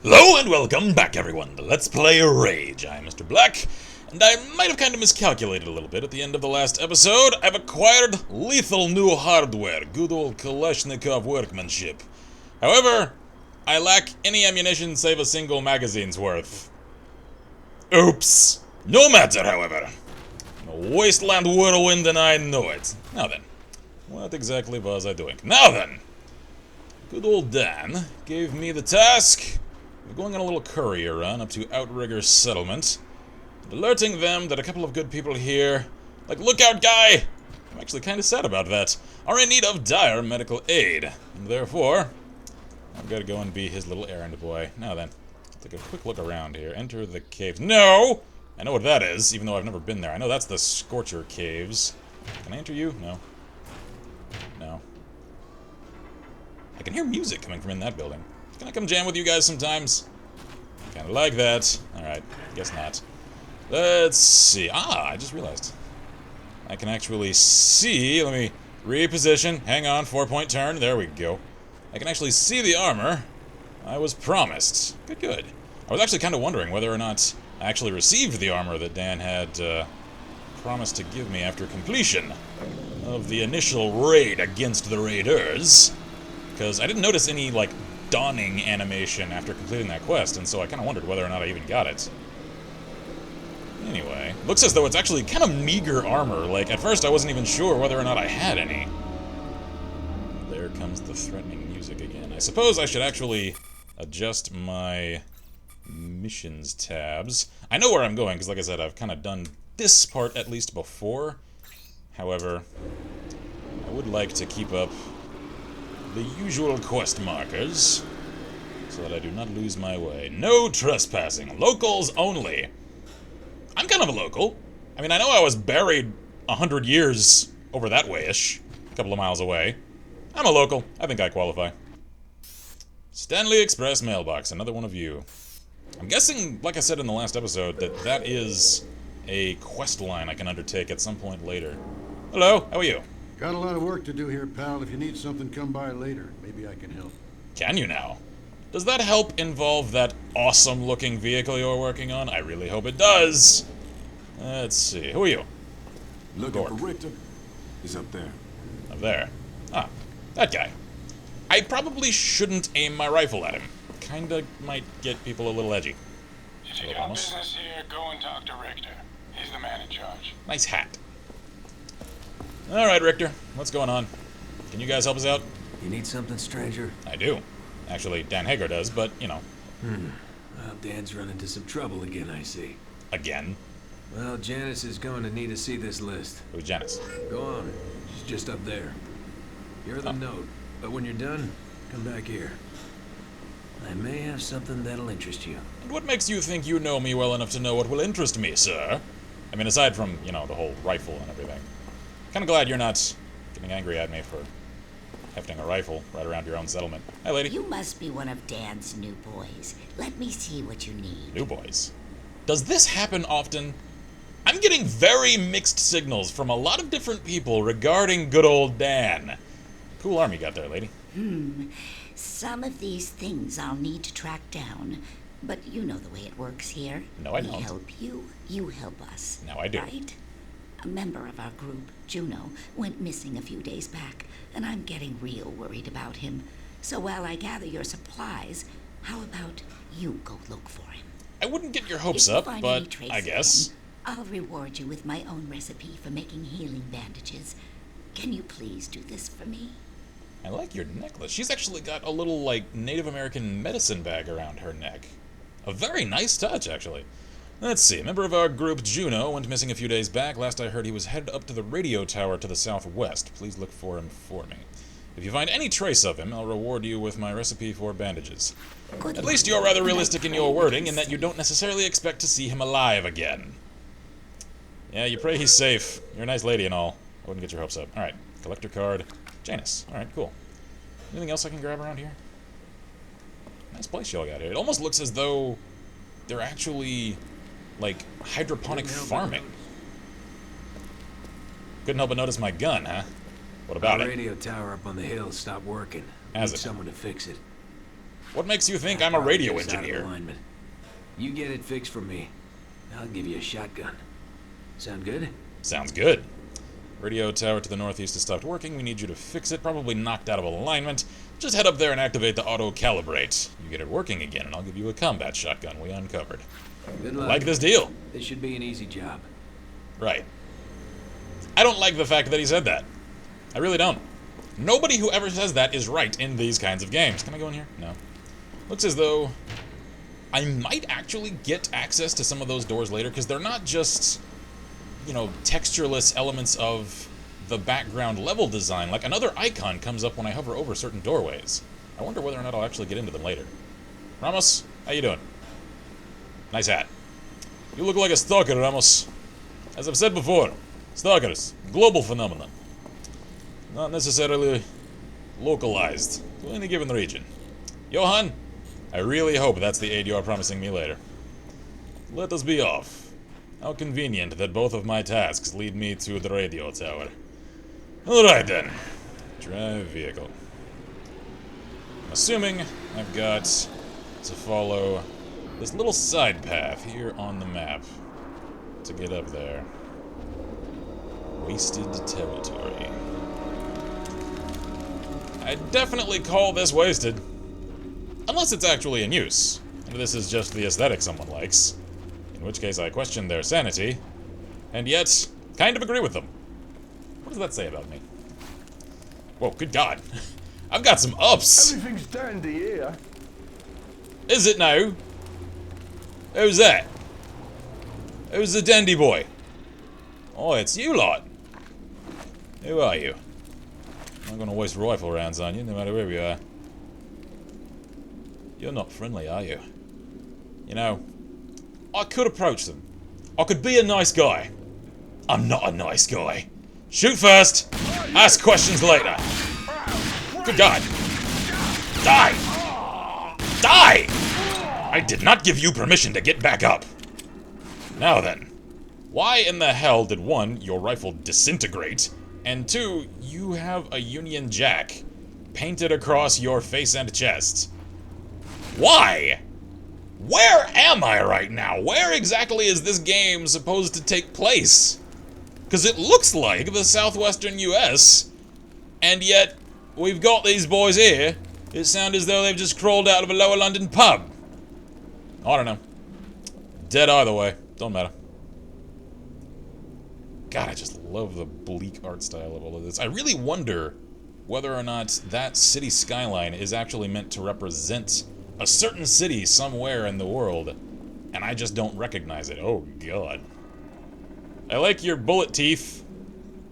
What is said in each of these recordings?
Hello and welcome back, everyone, to Let's Play Rage. I'm Mr. Black, and I might have kind of miscalculated a little bit at the end of the last episode. I've acquired lethal new hardware, good old Kalashnikov workmanship. However, I lack any ammunition save a single magazine's worth. Oops. No matter, however. I'm a wasteland whirlwind and I know it. Now then, what exactly was I doing? Now then, good old Dan gave me the task of going on a little courier run up to Outrigger Settlement, and alerting them that a couple of good people here, like Lookout Guy, I'm actually kind of sad about that, are in need of dire medical aid, and therefore, I've got to go and be his little errand boy. Now then, take a quick look around here. Enter the caves. No! I know what that is, even though I've never been there. I know that's the Scorcher Caves. Can I enter you? No. No. I can hear music coming from in that building. Can I come jam with you guys sometimes? Kinda like that. Alright, guess not. Let's see. I just realized. I can actually see. Let me reposition. Hang on, 4-point turn. There we go. I can actually see the armor I was promised. Good. I was actually kind of wondering whether or not I actually received the armor that Dan had promised to give me after completion of the initial raid against the Raiders. Because I didn't notice any, like, dawning animation after completing that quest, and so I kind of wondered whether or not I even got it. Anyway, looks as though it's actually kind of meager armor. Like, at first I wasn't even sure whether or not I had any. There comes the threatening music again. I suppose I should actually adjust my missions tabs. I know where I'm going, because like I said, I've kind of done this part at least before. However, I would like to keep up the usual quest markers, so that I do not lose my way. No trespassing. Locals only. I'm kind of a local. I mean, I know I was buried 100 years over that way-ish, a couple of miles away. I'm a local. I think I qualify. Stanley Express mailbox, another one of you. I'm guessing, like I said in the last episode, that is a quest line I can undertake at some point later. Hello, how are you? Got a lot of work to do here, pal. If you need something, come by later. Maybe I can help. Can you now? Does that help involve that awesome-looking vehicle you're working on? I really hope it does. Let's see. Who are you? Looking for Richter. He's up there. Up there. Ah, that guy. I probably shouldn't aim my rifle at him. Kinda might get people a little edgy. If you got business here, go and talk to Richter. He's the man in charge. Nice hat. Alright, Richter. What's going on? Can you guys help us out? You need something, stranger? I do. Actually, Dan Hager does, but, you know. Well, Dan's run into some trouble again, I see. Again? Well, Janice is going to need to see this list. Who's Janice? Go on. She's just up there. Hear the note. But when you're done, come back here. I may have something that'll interest you. And what makes you think you know me well enough to know what will interest me, sir? I mean, aside from, you know, the whole rifle and everything. Kind of glad you're not getting angry at me for hefting a rifle right around your own settlement. Hi, lady. You must be one of Dan's new boys. Let me see what you need. New boys. Does this happen often? I'm getting very mixed signals from a lot of different people regarding good old Dan. Cool arm you got there, lady. Some of these things I'll need to track down, but you know the way it works here. No, I We don't. help you, you help us. Now I do. Right? A member of our group, Juno, went missing a few days back, and I'm getting real worried about him. So while I gather your supplies, how about you go look for him? I wouldn't get your hopes If you up, find any but trace I of guess. him, I'll reward you with my own recipe for making healing bandages. Can you please do this for me? I like your necklace. She's actually got a little, like, Native American medicine bag around her neck. A very nice touch, actually. Let's see. A member of our group, Juno, went missing a few days back. Last I heard, he was headed up to the radio tower to the southwest. Please look for him for me. If you find any trace of him, I'll reward you with my recipe for bandages. At least you're rather realistic in your wording, in that you don't necessarily expect to see him alive again. Yeah, you pray he's safe. You're a nice lady and all. I wouldn't get your hopes up. Alright, collector card. Janice. Alright, cool. Anything else I can grab around here? Nice place y'all got here. It almost looks as though they're actually, like, hydroponic farming. Couldn't help but notice my gun, huh? What about The it? radio tower up on the hill stopped working. Has Need it? someone to fix it. What makes you think I'm a radio It's out of engineer? alignment. You get it fixed for me. I'll give you a shotgun. Sound good? Sounds good. Radio tower to the northeast has stopped working. We need you to fix it. Probably knocked out of alignment. Just head up there and activate the auto-calibrate. You get it working again, and I'll give you a combat shotgun we uncovered. Good luck. Like this deal. This should be an easy job. Right. I don't like the fact that he said that. I really don't. Nobody who ever says that is right in these kinds of games. Can I go in here? No. Looks as though I might actually get access to some of those doors later, because they're not just, you know, textureless elements of the background level design. Like, another icon comes up when I hover over certain doorways. I wonder whether or not I'll actually get into them later. Ramos, how you doing? Nice hat. You look like a stalker, Ramos. As I've said before, stalkers, global phenomenon. Not necessarily localized to any given region. Johan, I really hope that's the aid you are promising me later. Let us be off. How convenient that both of my tasks lead me to the radio tower. Alright then. Drive vehicle. I'm assuming I've got to follow this little side path here on the map to get up there. Wasted territory. I'd definitely call this wasted. Unless it's actually in use, and this is just the aesthetic someone likes. In which case I question their sanity, and yet, kind of agree with them. What does that say about me? Whoa, good God. I've got some ups! Everything's dandy here. Is it now? Who's that? Who's the dandy boy? Oh, it's you lot. Who are you? I'm not gonna waste rifle rounds on you, no matter where we are. You're not friendly, are you? You know, I could approach them. I could be a nice guy. I'm not a nice guy. Shoot first, ask questions later. Good God. Die! Die! I did not give you permission to get back up. Now then, why in the hell did 1, your rifle disintegrate, and 2, you have a Union Jack painted across your face and chest? Why? Where am I right now? Where exactly is this game supposed to take place? Because it looks like the southwestern US, and yet we've got these boys here. It sounds as though they've just crawled out of a lower London pub. I don't know. Dead either way. Don't matter. God, I just love the bleak art style of all of this. I really wonder whether or not that city skyline is actually meant to represent a certain city somewhere in the world, and I just don't recognize it. Oh, God. I like your bullet teeth.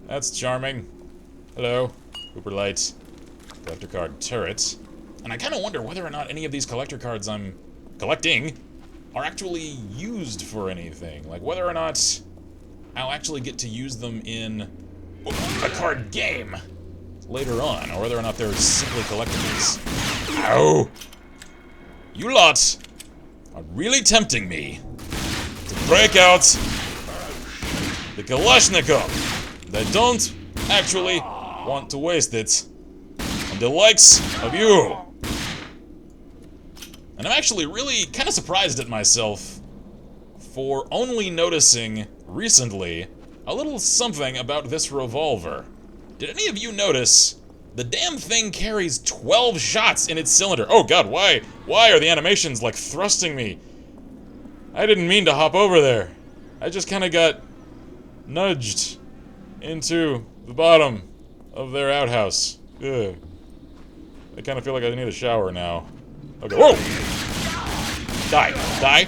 That's charming. Hello. Hooper light. Collector card turret. And I kind of wonder whether or not any of these collector cards I'm collecting are actually used for anything. Like, whether or not I'll actually get to use them in a card game later on, or whether or not they're simply collectibles. Ow! You lot are really tempting me to break out the Kalashnikov that don't actually want to waste it on the likes of you. And I'm actually really kind of surprised at myself for only noticing recently a little something about this revolver. Did any of you notice the damn thing carries 12 shots in its cylinder? Oh God, why are the animations like thrusting me? I didn't mean to hop over there. I just kind of got nudged into the bottom of their outhouse. Ugh. I kind of feel like I need a shower now. Okay, whoa! Die, die.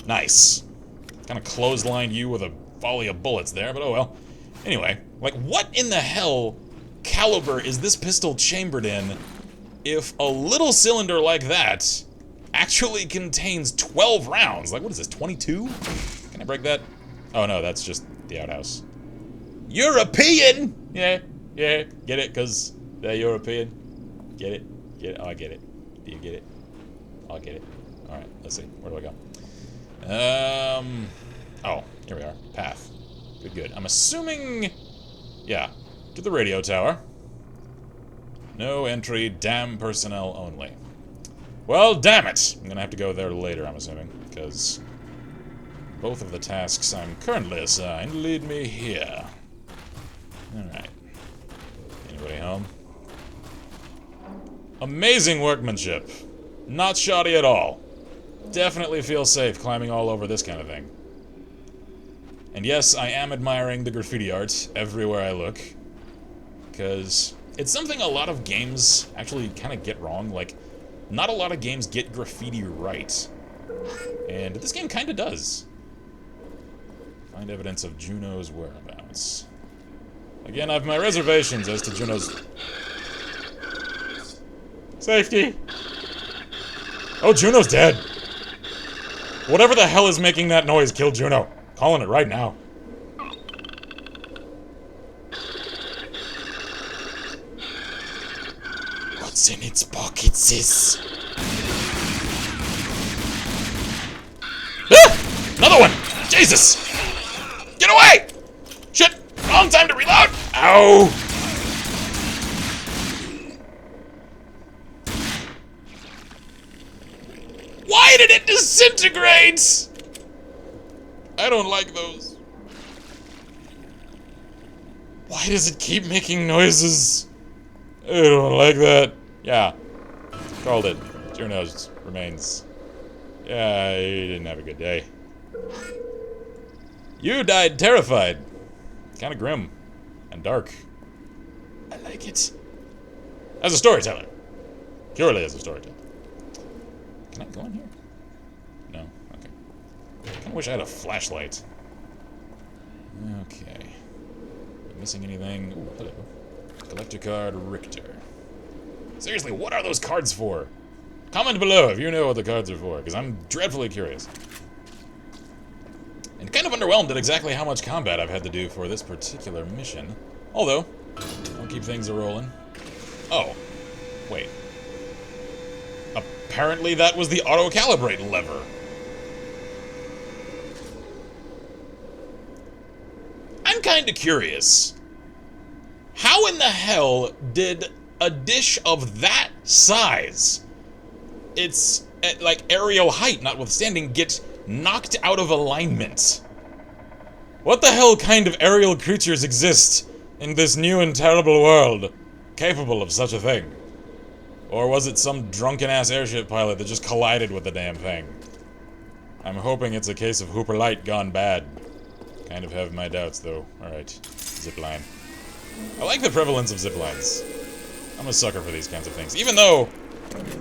Nice. Kind of clotheslined you with a volley of bullets there, but oh well. Anyway, like what in the hell caliber is this pistol chambered in if a little cylinder like that actually contains 12 rounds? Like, what is this, 22? Can I break that? Oh no, that's just the outhouse. European! Yeah, get it, because they're European. Get it? Get it? Oh, I get it. Do you get it? I'll get it. Alright, let's see. Where do I go? Oh, here we are. Path. Good. I'm assuming... yeah, to the radio tower. No entry, damn personnel only. Well, damn it! I'm gonna have to go there later, I'm assuming, because both of the tasks I'm currently assigned lead me here. Alright. Anybody home? Amazing workmanship. Not shoddy at all. Definitely feel safe climbing all over this kind of thing. And yes, I am admiring the graffiti art everywhere I look, because it's something a lot of games actually kind of get wrong. Like, not a lot of games get graffiti right. And this game kind of does. Find evidence of Juno's whereabouts. Again, I have my reservations as to Juno's... Safety! Oh, Juno's dead! Whatever the hell is making that noise killed Juno. Calling it right now. What's in its pockets, sis? Ah! Another one! Jesus! Get away! Shit! Wrong time to reload! Ow! Why did it disintegrate? I don't like those. Why does it keep making noises? I don't like that. Yeah. Called it. Juno's remains. Yeah, he didn't have a good day. You died terrified. Kind of grim. And dark. I like it. As a storyteller. Purely as a storyteller. Can I go in here? No? Okay. I kind of wish I had a flashlight. Okay. Missing anything? Ooh, hello. Collector card, Richter. Seriously, what are those cards for? Comment below if you know what the cards are for, because I'm dreadfully curious. And kind of underwhelmed at exactly how much combat I've had to do for this particular mission. Although, I'll keep things a-rolling. Oh. Wait. Apparently that was the auto-calibrate lever. I'm kinda curious. How in the hell did a dish of that size, its like aerial height notwithstanding, get knocked out of alignment? What the hell kind of aerial creatures exist in this new and terrible world capable of such a thing? Or was it some drunken-ass airship pilot that just collided with the damn thing? I'm hoping it's a case of Hooper Light gone bad. Kind of have my doubts, though. Alright, zipline. I like the prevalence of ziplines. I'm a sucker for these kinds of things. Even though,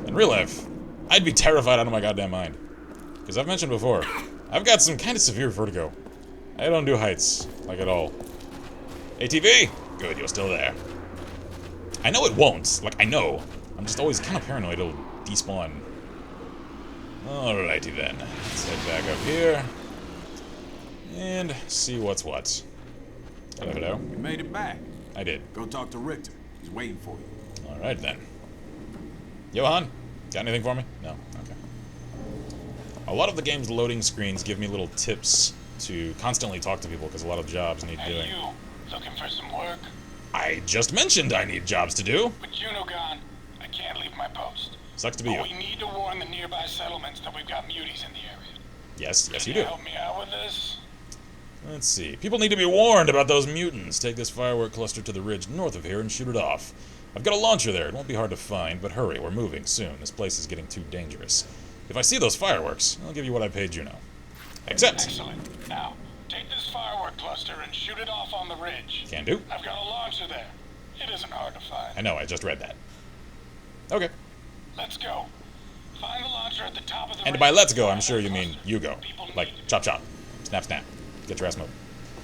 in real life, I'd be terrified out of my goddamn mind. Because I've mentioned before, I've got some kind of severe vertigo. I don't do heights, like at all. ATV? Good, you're still there. I know it won't. Like, I know. I'm just always kind of paranoid it'll despawn. Alrighty then. Let's head back up here. And see what's what. Hello, hello. You made it back. I did. Go talk to Richter. He's waiting for you. Alright then. Johan, got anything for me? No? Okay. A lot of the game's loading screens give me little tips to constantly talk to people because a lot of jobs need doing. Hey, you. Looking for some work? I just mentioned I need jobs to do. With Juno gone, I can't leave my post. Sucks to be you. We need to warn the nearby settlements that we've got muties in the area. Yes, yes you Can do. help me out with this? Let's see. People need to be warned about those mutants. Take this firework cluster to the ridge north of here and shoot it off. I've got a launcher there. It won't be hard to find, but hurry, we're moving soon. This place is getting too dangerous. If I see those fireworks, I'll give you what I paid Juno. Accept. Excellent. Now, take this firework cluster and shoot it off on the ridge. Can do. I've got a launcher there. It isn't hard to find. I know, I just read that. Okay. Let's go. Find the launcher at the top of the And ridge. by let's go, I'm sure you mean you go. People Like, need it. chop chop. Snap snap. Get your ass moving.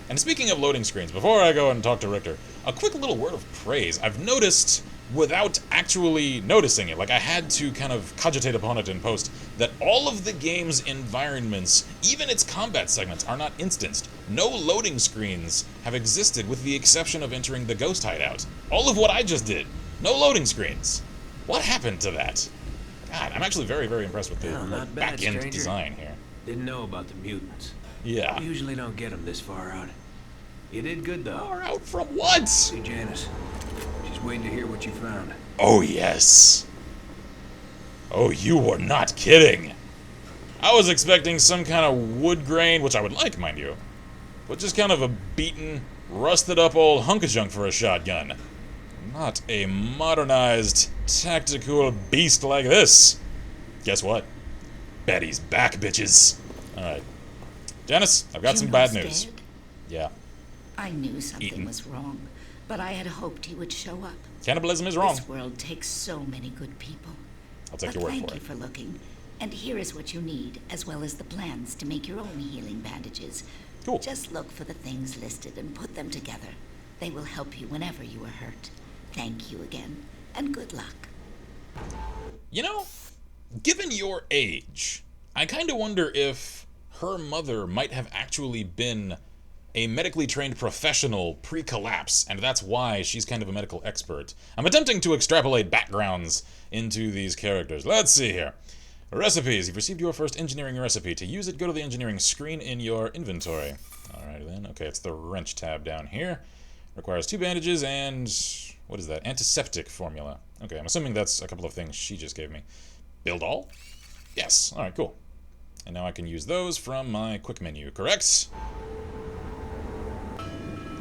And speaking of loading screens, before I go and talk to Richter, a quick little word of praise. I've noticed, without actually noticing it, like I had to kind of cogitate upon it in post, that all of the game's environments, even its combat segments, are not instanced. No loading screens have existed with the exception of entering the ghost hideout. All of what I just did. No loading screens. What happened to that? God, I'm actually very, very impressed with the Well, not bad, back-end stranger. design here. Didn't know about the mutants. Yeah. We usually don't get them this far out. You did good, though. Far out from what? See Janice. She's waiting to hear what you found. Oh, yes. Oh, you were not kidding! I was expecting some kind of wood grain, which I would like, mind you, but just kind of a beaten, rusted up old hunk-of-junk for a shotgun. Not a modernized, tactical beast like this. Guess what? Betty's back, bitches. Alright. Janice, I've got some bad news. Dead? Yeah. I knew something Eaten. was wrong, but I had hoped he would show up. Cannibalism is wrong. This world takes so many good people. I'll take But your word thank for you it. for looking. And here is what you need, as well as the plans to make your own healing bandages. Cool. Just look for the things listed and put them together. They will help you whenever you are hurt. Thank you again, and good luck. You know, given your age, I kind of wonder if her mother might have actually been a medically trained professional pre-collapse, and that's why she's kind of a medical expert. I'm attempting to extrapolate backgrounds into these characters. Let's see here. Recipes. You've received your first engineering recipe. To use it, go to the engineering screen in your inventory. Alright then. Okay, it's the wrench tab down here. Requires 2 bandages and... what is that? Antiseptic formula. Okay, I'm assuming that's a couple of things she just gave me. Build all? Yes. Alright, cool. And now I can use those from my quick menu, correct?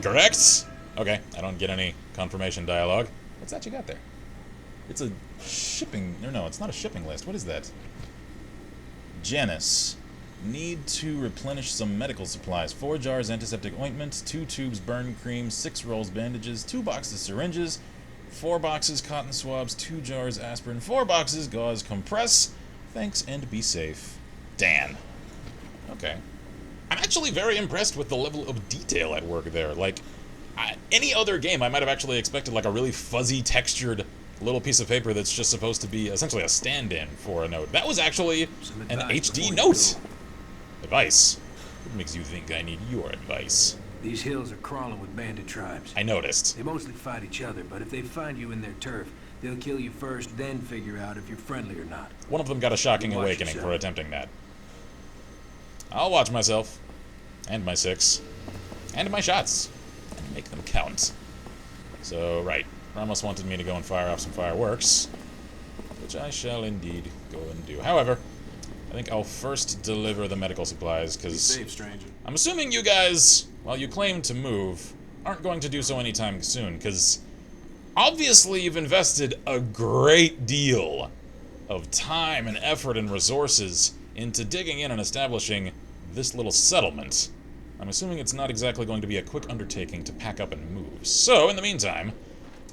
Correct? Okay, I don't get any confirmation dialogue. What's that you got there? It's a shipping... no, it's not a shipping list. What is that? Janice. Need to replenish some medical supplies. 4 jars antiseptic ointment, 2 tubes burn cream, 6 rolls bandages, 2 boxes syringes, 4 boxes cotton swabs, 2 jars aspirin, 4 boxes gauze compress. Thanks and be safe. Dan. Okay. I'm actually very impressed with the level of detail at work there. Like, any other game I might have actually expected like a really fuzzy textured little piece of paper that's just supposed to be essentially a stand-in for a note. That was actually an HD note. Advice. What makes you think I need your advice? These hills are crawling with bandit tribes. I noticed. They mostly fight each other, but if they find you in their turf, they'll kill you first, then figure out if you're friendly or not. One of them got a shocking You watch awakening yourself. for attempting that. I'll watch myself. And my 6. And my shots. And make them count. So, right. Ramos wanted me to go and fire off some fireworks. Which I shall indeed go and do. However, I think I'll first deliver the medical supplies, Be because safe, stranger. I'm assuming you guys, while you claim to move, aren't going to do so anytime soon, because obviously you've invested a great deal of time and effort and resources into digging in and establishing this little settlement. I'm assuming it's not exactly going to be a quick undertaking to pack up and move. So, in the meantime,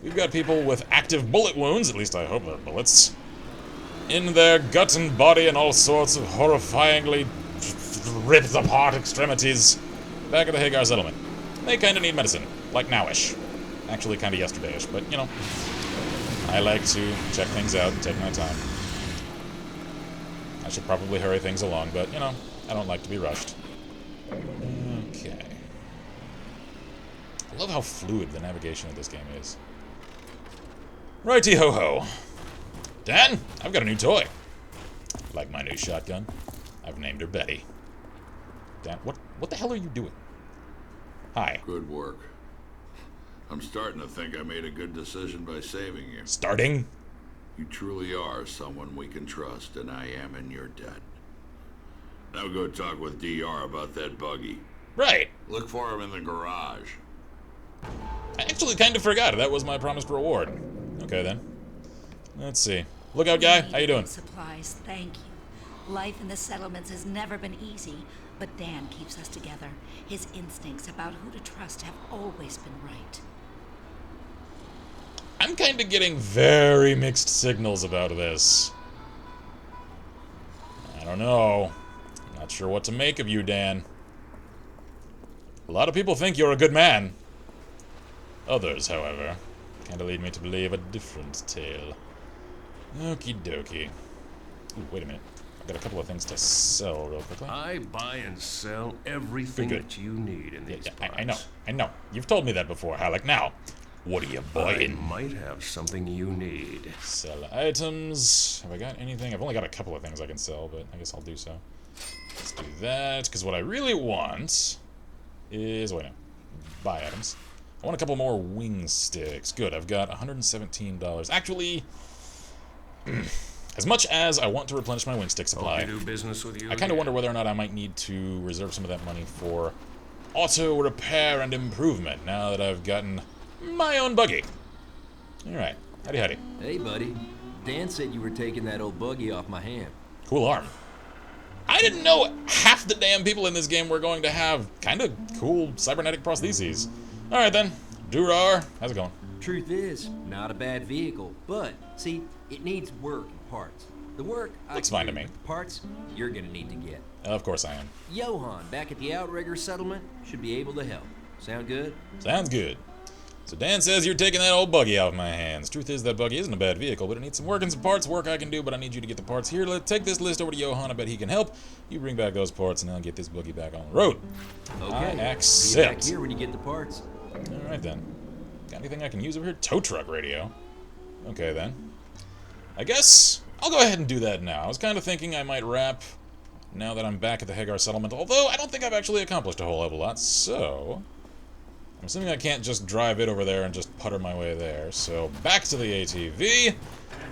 we've got people with active bullet wounds, at least I hope they're bullets, in their gut and body and all sorts of horrifyingly ripped apart extremities back at the Hagar settlement. They kinda need medicine, like nowish. Actually kinda yesterday-ish, but you know, I like to check things out and take my time. I should probably hurry things along, but you know, I don't like to be rushed. Okay. I love how fluid the navigation of this game is. Righty-ho-ho. Dan, I've got a new toy. Like my new shotgun. I've named her Betty. Dan, what the hell are you doing? Hi. Good work. I'm starting to think I made a good decision by saving you. Starting? You truly are someone we can trust, and I am in your debt. Now go talk with DR about that buggy. Right. Look for him in the garage. I actually kind of forgot. That was my promised reward. Okay, then. Let's see. Lookout guy, how you doing? Supplies, thank you. Life in the settlements has never been easy, but Dan keeps us together. His instincts about who to trust have always been right. I'm kind of getting very mixed signals about this. I don't know. I'm not sure what to make of you, Dan. A lot of people think you're a good man. Others, however, kind of lead me to believe a different tale. Okie dokie. Ooh, wait a minute. I've got a couple of things to sell real quickly. I buy and sell everything Good. that you need in these parts. I know. You've told me that before, Halleck. Now, what are you I buying? might have something you need. Sell items. Have I got anything? I've only got a couple of things I can sell, but I guess I'll do so. Let's do that, because what I really want is... wait, no. Buy items. I want a couple more wing sticks. Good, I've got $117. Actually, As much as I want to replenish my wing stick supply, Hope to do business with you I kind of wonder whether or not I might need to reserve some of that money for auto repair and improvement now that I've gotten my own buggy. Alright, howdy howdy. Hey, buddy. Dan said you were taking that old buggy off my hand. Cool arm. I didn't know half the damn people in this game were going to have kind of cool cybernetic prostheses. Alright then, Durar, how's it going? Truth is, not a bad vehicle, but, see, it needs work and parts. The work, Looks fine to me. The parts, you're gonna need to get. Of course I am. Johan, back at the Outrigger settlement, should be able to help. Sound good? Sounds good. So Dan says you're taking that old buggy out of my hands. Truth is, that buggy isn't a bad vehicle, but it needs some work and some parts. Work I can do, but I need you to get the parts here. Let's take this list over to Johan. I bet he can help. You bring back those parts, and I'll get this buggy back on the road. Okay. I Be accept. back here when you get the parts. Alright then. Got anything I can use over here? Tow truck radio. Okay then. I guess I'll go ahead and do that now. I was kind of thinking I might wrap now that I'm back at the Hagar settlement, although I don't think I've actually accomplished a whole hell of a lot, so I'm assuming I can't just drive it over there and just putter my way there. So back to the ATV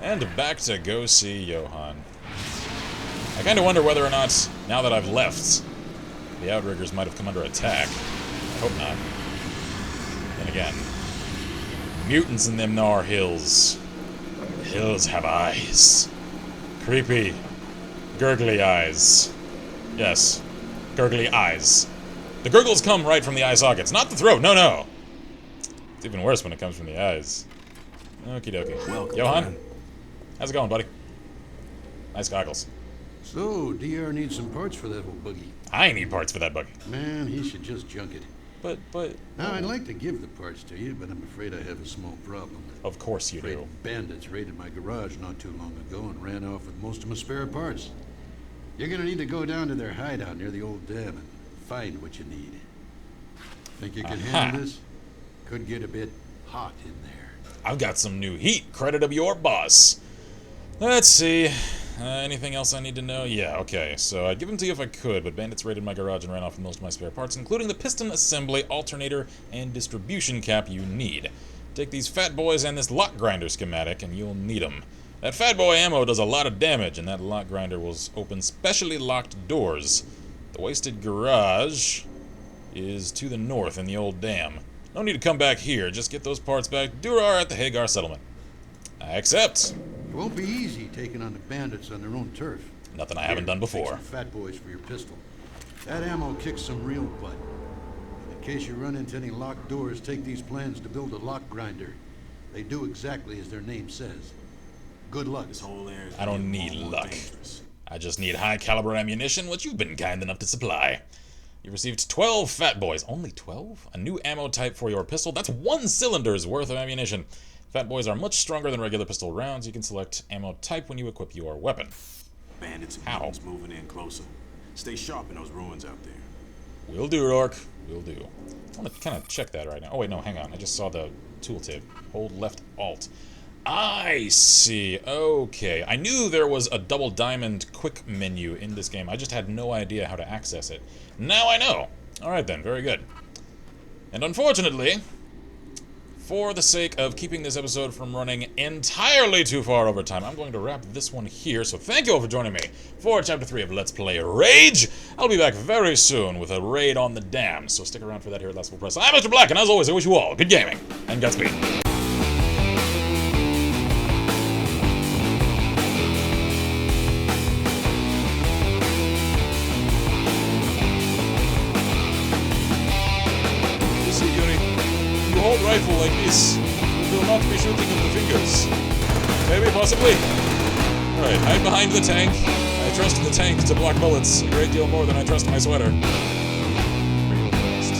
and back to go see Johan. I kind of wonder whether or not, now that I've left, the Outriggers might have come under attack. I hope not. Then again, mutants in them Nar hills. The hills have eyes. Creepy, gurgly eyes. Yes, gurgly eyes. The gurgles come right from the eye sockets, not the throat. No, no. It's even worse when it comes from the eyes. Okie dokie. Welcome, Johan, man. how's it going, buddy? Nice goggles. So, DR needs some parts for that old buggy. I need parts for that buggy. Man, he should just junk it. But... Now, I'd like to give the parts to you, but I'm afraid I have a small problem. Of course you Afraid do. bandits raided my garage not too long ago and ran off with most of my spare parts. You're gonna need to go down to their hideout near the old dam and find what you need. Think you can handle this? Could get a bit hot in there. I've got some new heat. Credit of your boss. Let's see. Anything else I need to know? Yeah, okay. So I'd give them to you if I could, but bandits raided my garage and ran off with most of my spare parts, including the piston assembly, alternator, and distribution cap you need. Take these fat boys and this lock grinder schematic, and you'll need them. That fat boy ammo does a lot of damage, and that lock grinder will open specially locked doors. The wasted garage is to the north in the old dam. No need to come back here. Just get those parts back to Durar at the Hagar settlement. I accept. It won't be easy taking on the bandits on their own turf. Nothing I haven't done Take before. some fat boys for your pistol. That ammo kicks some real butt. In case you run into any locked doors, take these plans to build a lock grinder. They do exactly as their name says. Good luck. This whole area is I don't getting need more and more luck. dangerous. I just need high caliber ammunition, which you've been kind enough to supply. You received 12 fat boys. Only 12? A new ammo type for your pistol? That's 1 cylinder's worth of ammunition. Fat boys are much stronger than regular pistol rounds. You can select ammo type when you equip your weapon. Bandits and How? mutants moving in closer. Stay sharp in those ruins out there. Will do, Orc. Will do. I want to kind of check that right now. Oh, wait, no, hang on. I just saw the tooltip. Hold left Alt. I see. Okay. I knew there was a double diamond quick menu in this game. I just had no idea how to access it. Now I know. Alright then, very good. And unfortunately, for the sake of keeping this episode from running entirely too far over time, I'm going to wrap this one here. So thank you all for joining me for Chapter 3 of Let's Play Rage. I'll be back very soon with a raid on the dam, so stick around for that here at Last Full Press. I'm Mr. Black, and as always, I wish you all good gaming and Godspeed. Hold rifle like this, you will not be shooting in the fingers. Maybe, possibly. Alright, hide behind the tank. I trust the tank to block bullets a great deal more than I trust my sweater. Real fast.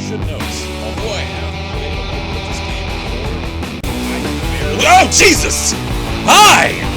Should note, although I have played a little bit of this game before, I barely— Oh, Jesus! Hi!